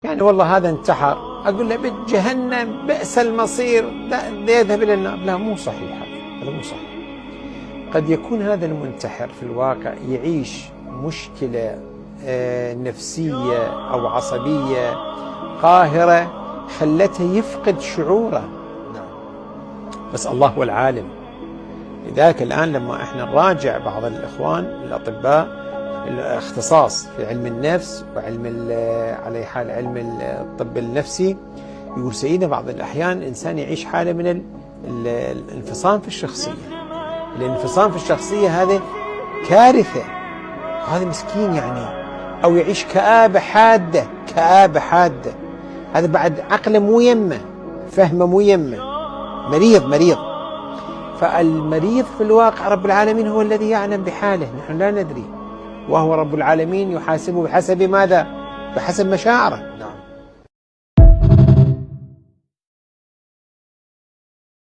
يعني والله هذا انتحر، أقول له بجهنم بئس المصير، يذهب إلى النار. لا، مو صحيح، هذا مو صحيح. قد يكون هذا المنتحر في الواقع يعيش مشكلة نفسية أو عصبية قاهرة خلته يفقد شعوره، بس الله هو العالم. لذلك الآن لما احنا نراجع بعض الإخوان الأطباء الاختصاص في علم النفس وعلم على حال علم الطب النفسي، يقول سيدنا بعض الأحيان الإنسان يعيش حالة من الانفصام في الشخصية. الانفصام في الشخصية هذا كارثة، هذا مسكين يعني، أو يعيش كآبة حادة، كآبة حادة، هذا بعد عقله مو يمه، فهمه مو يمه، مريض. فالمريض في الواقع رب العالمين هو الذي يعلم بحاله، نحن لا ندري، وهو رب العالمين يحاسبه بحسب ماذا؟ بحسب مشاعره.